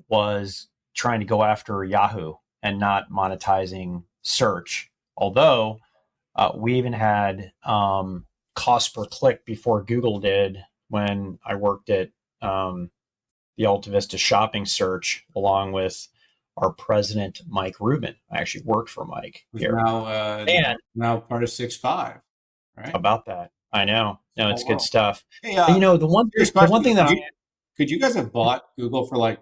was trying to go after Yahoo and not monetizing search. Although we even had cost per click before Google did when I worked at the AltaVista shopping search along with our president, Mike Rubin. I actually worked for Mike here. Now part of 6.5, right? About that. I know. No, it's good stuff. Hey, and, you know, the one thing that could you guys have bought Google for like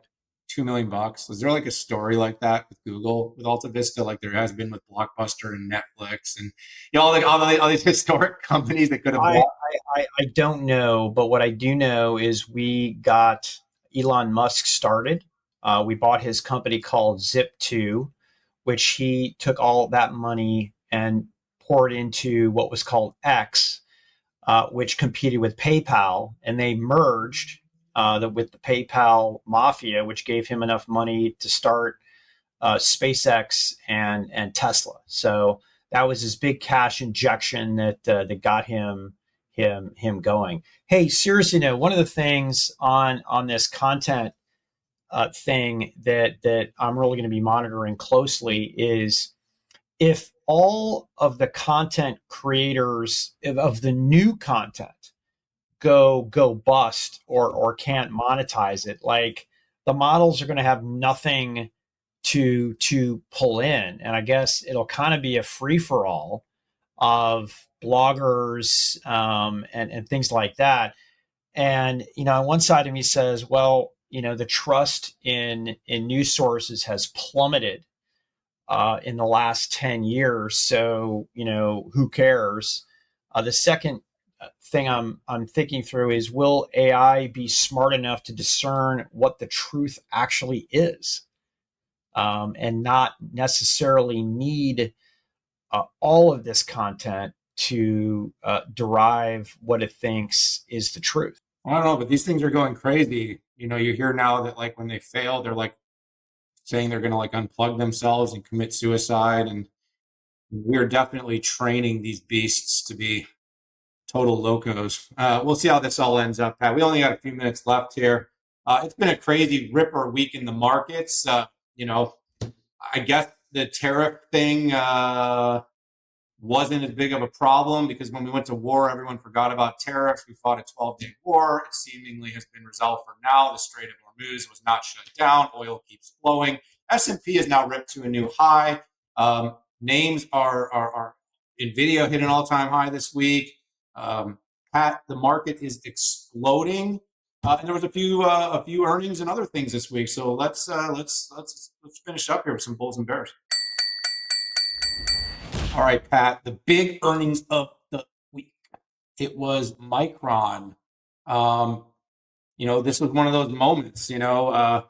$2 million? Was there like a story like that with Google, with AltaVista, like there has been with Blockbuster and Netflix and all these historic companies that could have bought? I don't know, but what I do know is we got Elon Musk started. We bought his company called Zip2. which he took all that money and poured into what was called X, which competed with PayPal, and they merged with the PayPal mafia, which gave him enough money to start SpaceX and Tesla. So that was his big cash injection that got him going. Hey, seriously, one of the things on this content thing that I'm really going to be monitoring closely is if all of the content creators of the new content go bust or can't monetize it, like the models are going to have nothing to pull in, and I guess it'll kind of be a free for all of bloggers and things like that. And on one side of me says, well, the trust in news sources has plummeted in the last 10 years. So, who cares? The second thing I'm thinking through is, will AI be smart enough to discern what the truth actually is, and not necessarily need all of this content to derive what it thinks is the truth? I don't know, but these things are going crazy. You hear now that like when they fail, they're like saying they're going to like unplug themselves and commit suicide. And we're definitely training these beasts to be total locos. We'll see how this all ends up, Pat. We only got a few minutes left here. It's been a crazy ripper week in the markets. I guess the tariff thing wasn't as big of a problem because when we went to war, everyone forgot about tariffs. We fought a 12-day war. It seemingly has been resolved for now. The Strait of Hormuz was not shut down. Oil keeps flowing. S&P is now ripped to a new high. Names are NVIDIA hit an all-time high this week. Pat, the market is exploding. And there was a few earnings and other things this week. So let's finish up here with some bulls and bears. All right, Pat, the big earnings of the week. It was Micron. This was one of those moments, I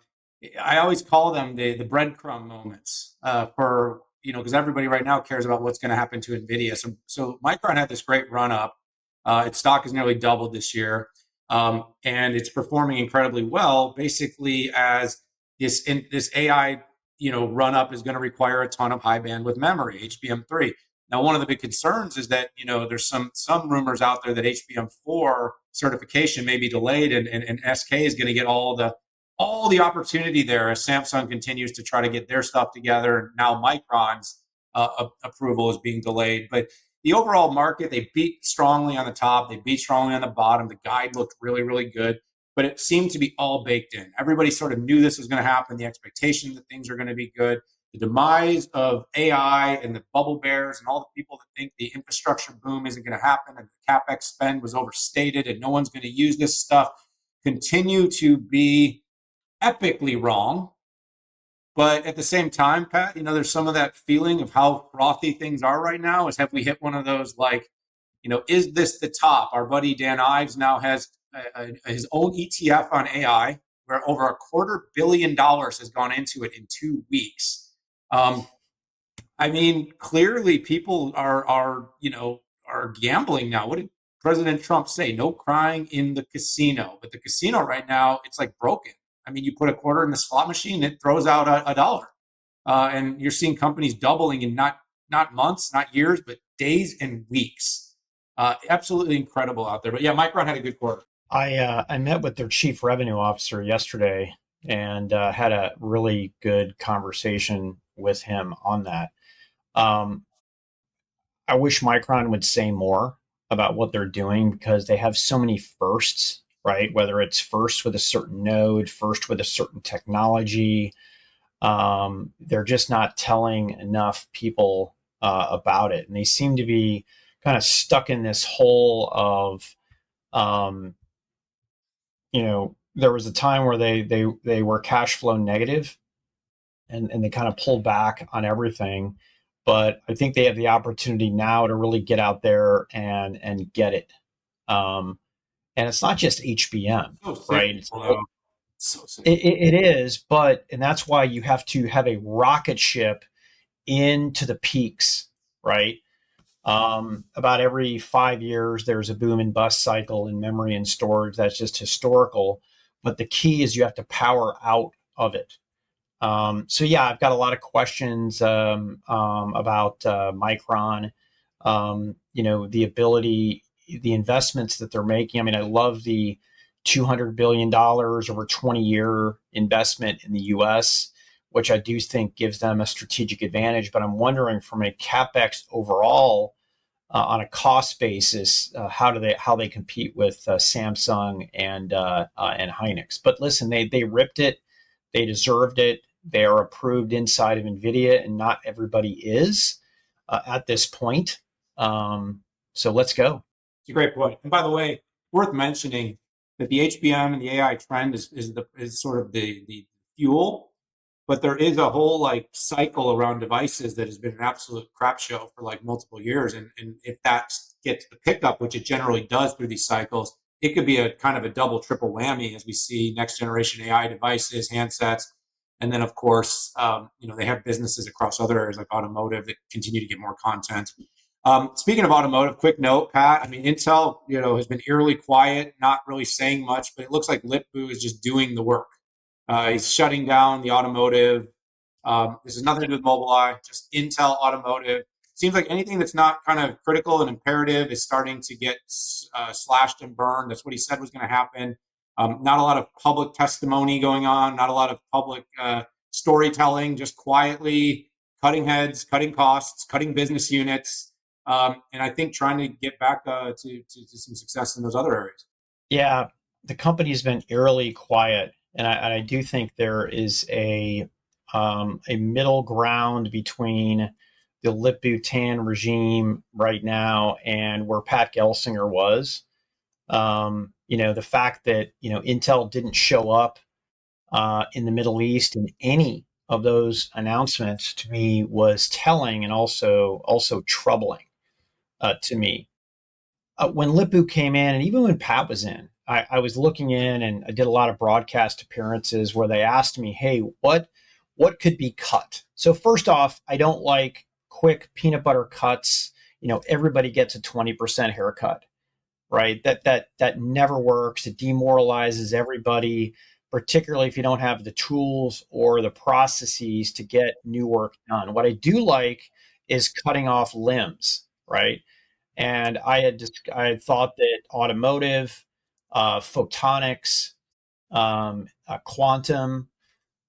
always call them the breadcrumb moments because everybody right now cares about what's going to happen to NVIDIA. So Micron had this great run up. Its stock has nearly doubled this year. And it's performing incredibly well, basically as this AI run up is going to require a ton of high bandwidth memory, HBM3. Now, one of the big concerns is that there's some rumors out there that HBM4 certification may be delayed, and SK is going to get all the opportunity there as Samsung continues to try to get their stuff together. And now Micron's approval is being delayed, but the overall market, they beat strongly on the top, they beat strongly on the bottom. The guide looked really, really good, but it seemed to be all baked in. Everybody sort of knew this was going to happen, the expectation that things are going to be good. The demise of AI and the bubble bears and all the people that think the infrastructure boom isn't going to happen and the CapEx spend was overstated and no one's going to use this stuff continue to be epically wrong. But at the same time, Pat, there's some of that feeling of how frothy things are right now. Have we hit one of those, like, is this the top? Our buddy Dan Ives now has his own ETF on AI, where over $250 million has gone into it in 2 weeks. Clearly people are gambling now. What did President Trump say? No crying in the casino. But the casino right now, it's like broken. You put a quarter in the slot machine, it throws out a dollar. And you're seeing companies doubling in not months, not years, but days and weeks. Absolutely incredible out there. But yeah, Micron had a good quarter. I met with their chief revenue officer yesterday and had a really good conversation with him on that. I wish Micron would say more about what they're doing because they have so many firsts, right? Whether it's first with a certain node, first with a certain technology. They're just not telling enough people about it. And they seem to be kind of stuck in this hole of, there was a time where they were cash flow negative and they kind of pulled back on everything. But I think they have the opportunity now to really get out there and get it. And it's not just HBM, right? It is, and that's why you have to have a rocket ship into the peaks, right? About every 5 years, there's a boom and bust cycle in memory and storage. That's just historical. But the key is you have to power out of it. So yeah, I've got a lot of questions about Micron. The ability, the investments that they're making. I mean, I love the $200 billion over 20-year investment in the U.S., which I do think gives them a strategic advantage. But I'm wondering, from a capex overall, on a cost basis, how they compete with Samsung and Hynix. But listen, they ripped it, they deserved it. They are approved inside of NVIDIA, and not everybody is at this point. So let's go. It's a great point. And by the way, worth mentioning that the HBM and the AI trend is sort of the fuel, but there is a whole like cycle around devices that has been an absolute crap show for like multiple years. And if that gets the pickup, which it generally does through these cycles, it could be a kind of a double, triple whammy as we see next generation AI devices, handsets. And then, of course, they have businesses across other areas like automotive that continue to get more content. Speaking of automotive, quick note, Pat. I mean, Intel, has been eerily quiet, not really saying much, but it looks like Lip-Bu is just doing the work. He's shutting down the automotive. This has nothing to do with Mobileye, just Intel automotive. Seems like anything that's not kind of critical and imperative is starting to get slashed and burned. That's what he said was going to happen. Not a lot of public testimony going on, not a lot of public storytelling, just quietly cutting heads, cutting costs, cutting business units, and I think trying to get back to some success in those other areas. Yeah, the company's been eerily quiet, and I do think there is a middle ground between the Lip-Bu Tan regime right now and where Pat Gelsinger was. The fact that Intel didn't show up in the Middle East in any of those announcements, to me, was telling and also troubling to me. When Lip-Bu came in, and even when Pat was in, I was looking in, and I did a lot of broadcast appearances where they asked me, "Hey, what could be cut?" So first off, I don't like quick peanut butter cuts. Everybody gets a 20% haircut, right? That never works. It demoralizes everybody, particularly if you don't have the tools or the processes to get new work done. What I do like is cutting off limbs, right? And I had thought that automotive, photonics, quantum,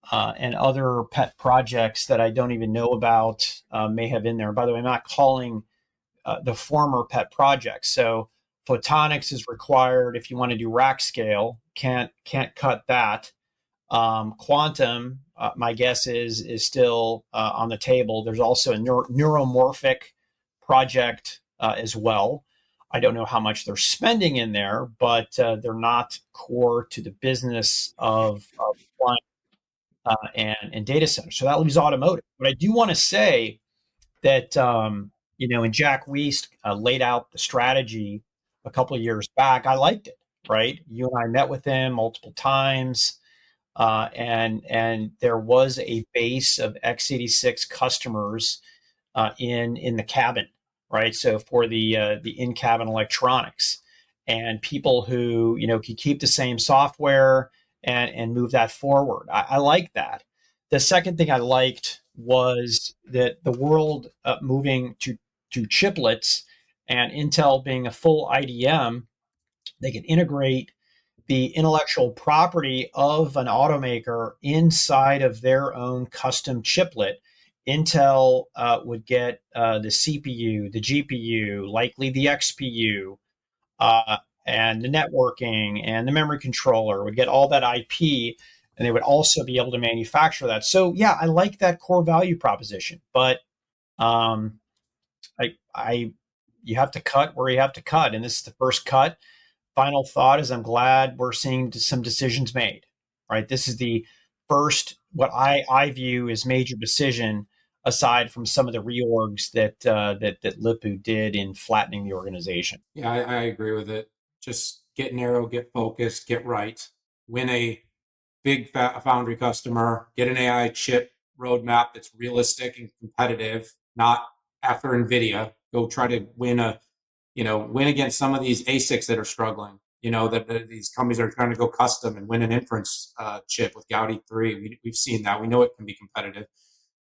and other pet projects that I don't even know about may have in there. By the way, I'm not calling the former pet projects. So photonics is required if you want to do rack scale. Can't cut that. Quantum, my guess is still on the table. There's also a neuromorphic project as well. I don't know how much they're spending in there, but they're not core to the business of and data centers. So that leaves automotive. But I do want to say that and Jack Wiest laid out the strategy a couple of years back. I liked it. Right, you and I met with him multiple times, and there was a base of x86 customers in the cabin. Right, so for the in-cabin electronics, and people who could keep the same software and move that forward. I like that. The second thing I liked was that the world moving to chiplets, and Intel being a full IDM, they can integrate the intellectual property of an automaker inside of their own custom chiplet. Intel would get the CPU, the GPU, likely the XPU, and the networking and the memory controller, would get all that IP, and they would also be able to manufacture that. So yeah, I like that core value proposition, but you have to cut where you have to cut, and this is the first cut. Final thought is I'm glad we're seeing some decisions made. Right, this is the first what I view as major decision, aside from some of the reorgs that Lip-Bu did in flattening the organization. Yeah, I agree with it. Just get narrow, get focused, get right. Win a big foundry customer, get an AI chip roadmap that's realistic and competitive, not after NVIDIA. Go try to win against some of these ASICs that are struggling. These companies are trying to go custom and win an inference chip with Gaudi 3. We've seen that. We know it can be competitive.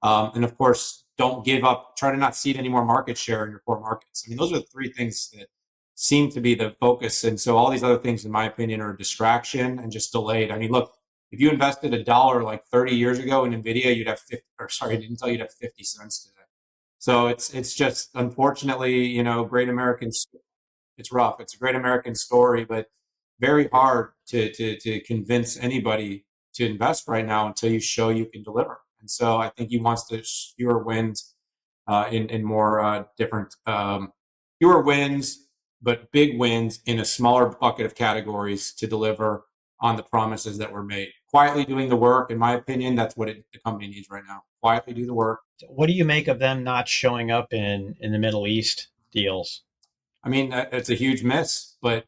And of course, don't give up. Try to not cede any more market share in your core markets. I mean, those are the three things that seem to be the focus. And so all these other things, in my opinion, are a distraction and just delayed. I mean, look, if you invested $1 like 30 years ago in NVIDIA, you'd have 50, or sorry, I didn't tell you, you'd have 50 cents today. So it's just, unfortunately, great American, it's rough. It's a great American story, but very hard to convince anybody to invest right now until you show you can deliver. And so I think he wants to fewer wins in more different, fewer wins, but big wins in a smaller bucket of categories to deliver on the promises that were made. Quietly doing the work, in my opinion, that's what the company needs right now. Quietly do the work. What do you make of them not showing up in the Middle East deals? I mean, it's a huge miss, but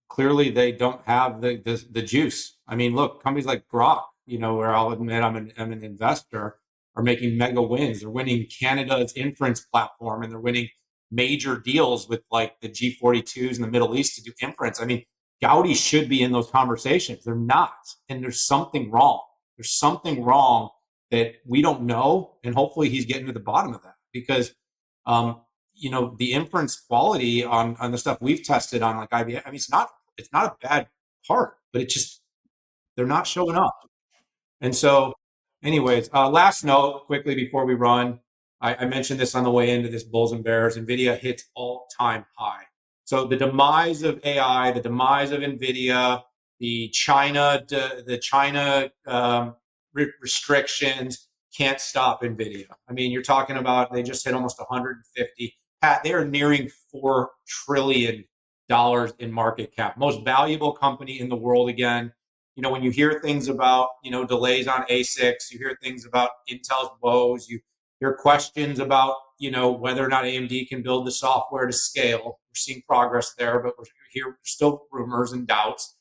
clearly they don't have the juice. I mean, look, companies like Grok, where I'll admit I'm an investor, are making mega wins. They're winning Canada's inference platform, and they're winning major deals with like the G42s in the Middle East to do inference. I mean, Gaudi should be in those conversations. They're not, and there's something wrong. There's something wrong that we don't know, and hopefully he's getting to the bottom of that, because the inference quality on the stuff we've tested on like IBM, I mean, it's not a bad part, but they're not showing up. And so anyways, last note quickly before we run, I mentioned this on the way into this bulls and bears. NVIDIA hits all-time high. So the demise of AI, the demise of NVIDIA, the China restrictions can't stop NVIDIA. I mean, you're talking about, they just hit almost 150. They are nearing $4 trillion in market cap. Most valuable company in the world again. When you hear things about, delays on ASICs, you hear things about Intel's woes, you hear questions about, whether or not AMD can build the software to scale. We're seeing progress there, but we're still rumors and doubts.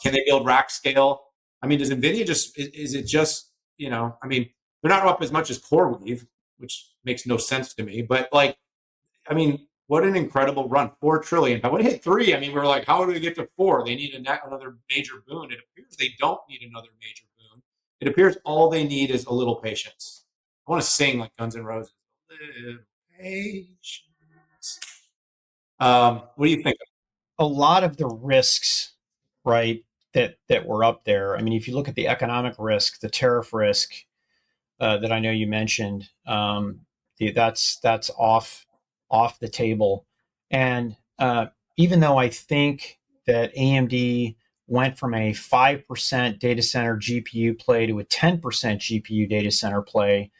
Can they build rack scale? I mean, does NVIDIA is it just, I mean, they're not up as much as CoreWeave, which makes no sense to me, but what an incredible run. 4 trillion. But when it hit 3, I mean, we were like, how do we get to 4? They need another major boon. It appears they don't need another major boon. It appears all they need is a little patience. I want to sing like Guns N' Roses. Little patience. What do you think? A lot of the risks, right, that were up there. I mean, if you look at the economic risk, the tariff risk that I know you mentioned, that's off the table. And even though I think that AMD went from a 5% data center GPU play to a 10% GPU data center play,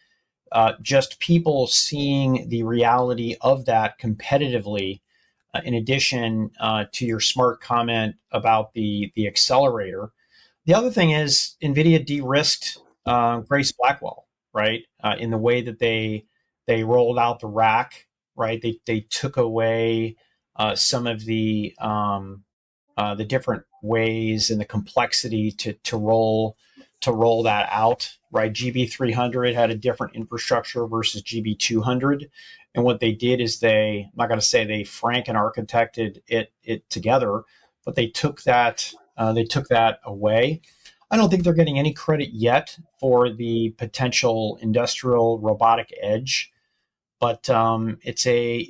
just people seeing the reality of that competitively, in addition to your smart comment about the accelerator. The other thing is NVIDIA de-risked Grace Blackwell, right? In the way that they rolled out the rack, right? They took away some of the different ways and the complexity to roll that out, right? GB300 had a different infrastructure versus GB200, and what they did is I'm not going to say they Franken-architected it together, but they took that away. I don't think they're getting any credit yet for the potential industrial robotic edge, but it's a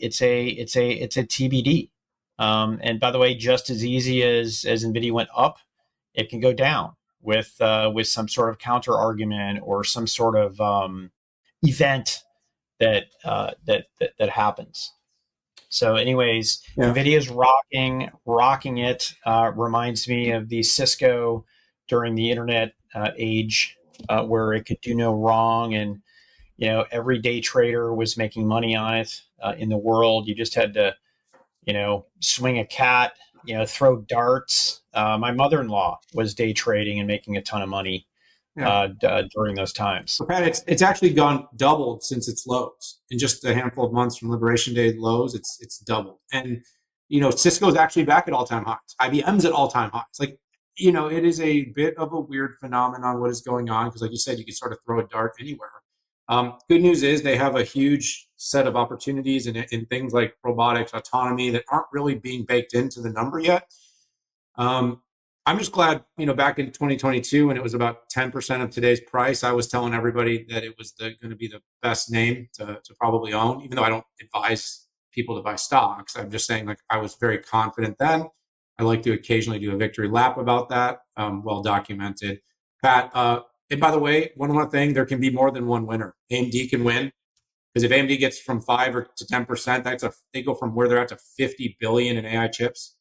TBD. And by the way, just as easy as NVIDIA went up, it can go down with some sort of counter argument or some sort of event that happens. So, anyways, yeah. NVIDIA's rocking it. Reminds me of the Cisco during the internet age, where it could do no wrong, and every day trader was making money on it in the world. You just had to, swing a cat, throw darts. My mother-in-law was day trading and making a ton of money during those times. So Pat, it's actually doubled since its lows. In just a handful of months from Liberation Day lows, it's doubled. And Cisco's actually back at all-time highs. IBM's at all-time highs. Like, it is a bit of a weird phenomenon what is going on because, like you said, you can sort of throw a dart anywhere. Good news is they have a huge set of opportunities in things like robotics, autonomy that aren't really being baked into the number yet. I'm just glad, back in 2022 when it was about 10% of today's price, I was telling everybody that it was going to be the best name to probably own, even though I don't advise people to buy stocks. I'm just saying, like, I was very confident then. I like to occasionally do a victory lap about that, well documented. Pat, and by the way, one more thing, there can be more than one winner. AMD can win because if AMD gets from 5 to 10%, they go from where they're at to 50 billion in AI chips.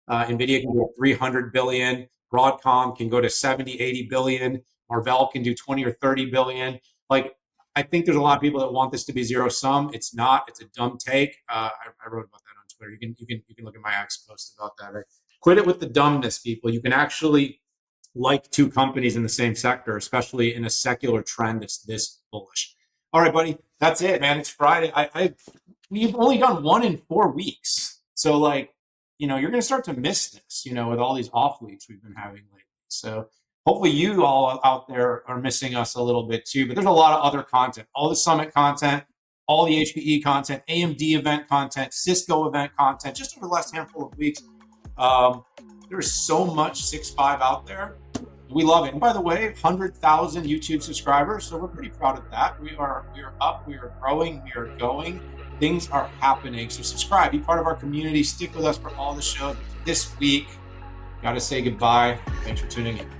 NVIDIA can go 300 billion. Broadcom can go to 70, 80 billion. Marvell can do 20 or 30 billion. Like, I think there's a lot of people that want this to be zero sum. It's not. It's a dumb take. I wrote about that on Twitter. You can look at my X post about that. Right? Quit it with the dumbness, people. You can actually like two companies in the same sector, especially in a secular trend that's this bullish. All right, buddy. That's it, man. It's Friday. We've only done 1 in 4 weeks. So, like, you're going to start to miss this, with all these off weeks we've been having lately. So hopefully you all out there are missing us a little bit too, but there's a lot of other content, all the summit content, all the HPE content, AMD event content, Cisco event content, just over the last handful of weeks. There's so much 6.5 out there. We love it. And by the way, 100,000 YouTube subscribers. So we're pretty proud of that. We are up, we are growing, we are going. Things are happening. So subscribe, be part of our community, stick with us for all the shows. This week, got to say goodbye. Thanks for tuning in.